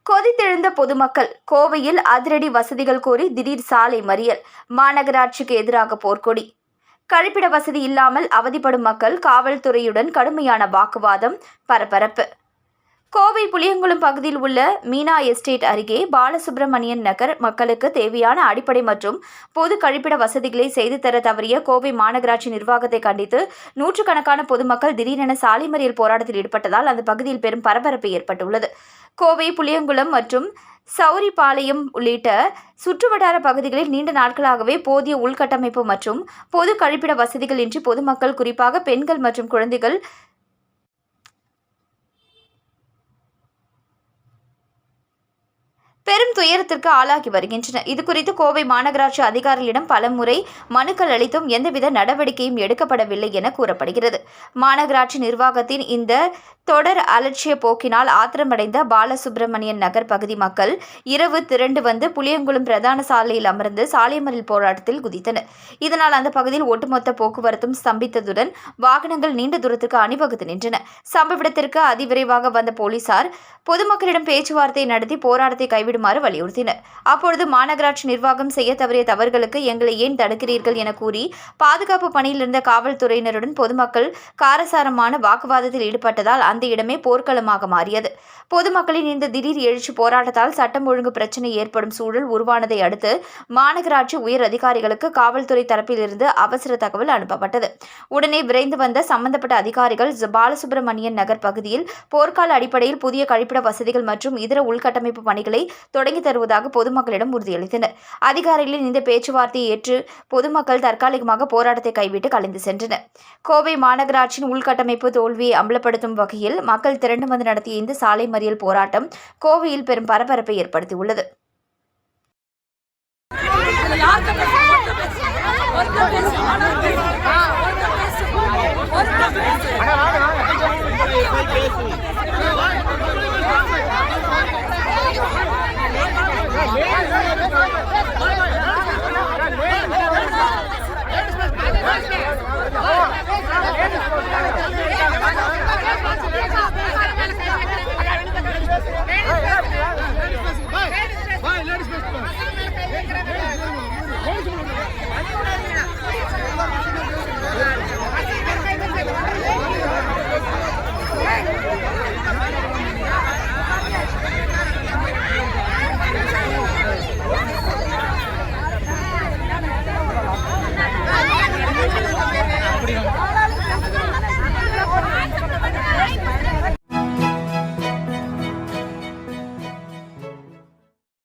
கொதித்தெழுந்த பொதுமக்கள் கோவையில் அதிரடி வசதிகள் கோரி திடீர் சாலை மறியல். மாநகராட்சிக்கு எதிராக போர்க்கொடி. கழிப்பிட வசதி இல்லாமல் அவதிப்படும் மக்கள் காவல்துறையுடன் கடுமையான வாக்குவாதம், பரபரப்பு. கோவை புளியங்குளம் பகுதியில் உள்ள மீனா எஸ்டேட் அருகே பாலசுப்ரமணியன் நகர் மக்களுக்கு தேவையான அடிப்படை மற்றும் பொது கழிப்பிட வசதிகளை செய்து தர தவறிய கோவை மாநகராட்சி நிர்வாகத்தை கண்டித்து நூற்றுக்கணக்கான பொதுமக்கள் திடீரென சாலை மறியல் போராட்டத்தில் ஈடுபட்டதால் அந்த பகுதியில் பெரும் பரபரப்பு ஏற்பட்டுள்ளது. கோவை புளியங்குளம் மற்றும் சௌரிபாளையம் உள்ளிட்ட சுற்றுவட்டார பகுதிகளில் நீண்ட நாட்களாகவே போதிய உள்கட்டமைப்பு மற்றும் பொது கழிப்பிட வசதிகள் இன்றி பொதுமக்கள், குறிப்பாக பெண்கள் மற்றும் குழந்தைகள் பெரும் துயரத்திற்கு ஆளாகி வருகின்றனர். இதுகுறித்து கோவை மாநகராட்சி அதிகாரிகளிடம் பலமுறை மனுக்கள் அளித்தும் எந்தவித நடவடிக்கையும் எடுக்கப்படவில்லை என கூறப்படுகிறது. மாநகராட்சி நிர்வாகத்தின் இந்த தொடர் அலட்சிய போக்கினால் ஆத்திரமடைந்த பாலசுப்ரமணியன் நகர் பகுதி மக்கள் இரவு திரண்டு வந்து புளியங்குளம் பிரதான சாலையில் அமர்ந்து சாலை மறியல் போராட்டத்தில் குதித்தனர். இதனால் அந்த பகுதியில் ஒட்டுமொத்த போக்குவரத்தும் ஸ்தம்பித்ததுடன் வாகனங்கள் நீண்ட தூரத்துக்கு அணிவகுத்து நின்றன. சம்பவ இடத்திற்கு அதிவிரைவாக வந்த போலீசார் பொதுமக்களிடம் பேச்சுவார்த்தை நடத்தி போராட்டத்தை கைவிடுமாறு வலியுறுத்தினர். அப்பொழுது மாநகராட்சி நிர்வாகம் செய்ய தவறிய தவறுகளுக்கு எங்களை ஏன் தடுக்கிறீர்கள் என கூறி பாதுகாப்பு பணியில் இருந்த காவல்துறையினருடன் பொதுமக்கள் காரசாரமான வாக்குவாதத்தில் ஈடுபட்டதால் அந்த இடமே போர்க்களமாக மாறியது. பொதுமக்களின் இந்த திடீர் எழுச்சி போராட்டத்தால் சட்டம் ஒழுங்கு பிரச்சினை ஏற்படும் சூழல் உருவானதை அடுத்து மாநகராட்சி உயர் அதிகாரிகளுக்கு காவல்துறை தரப்பில் இருந்து அவசர தகவல் அனுப்பப்பட்டது. உடனே விரைந்து வந்த சம்பந்தப்பட்ட அதிகாரிகள் பாலசுப்ரமணியன் நகர் பகுதியில் போர்க்கால அடிப்படையில் புதிய கழிப்பிட வசதிகள் மற்றும் இதர உள்கட்டமைப்பு பணிகளை தொடங்கி தருவதாக பொதுமக்களிடம் உறுதியளித்தனர். அதிகாரிகளின் இந்த பேச்சுவார்த்தையை ஏற்று பொதுமக்கள் தற்காலிகமாக போராட்டத்தை கைவிட்டு கலைந்து சென்றனர். கோவை மாநகராட்சியின் உள்கட்டமைப்பு தோல்வியை அம்பலப்படுத்தும் வகையில் மக்கள் திரண்டு வந்து நடத்திய இந்த சாலை மறியல் போராட்டம் கோவையில் பெரும் பரபரப்பை ஏற்படுத்தியுள்ளது. பேச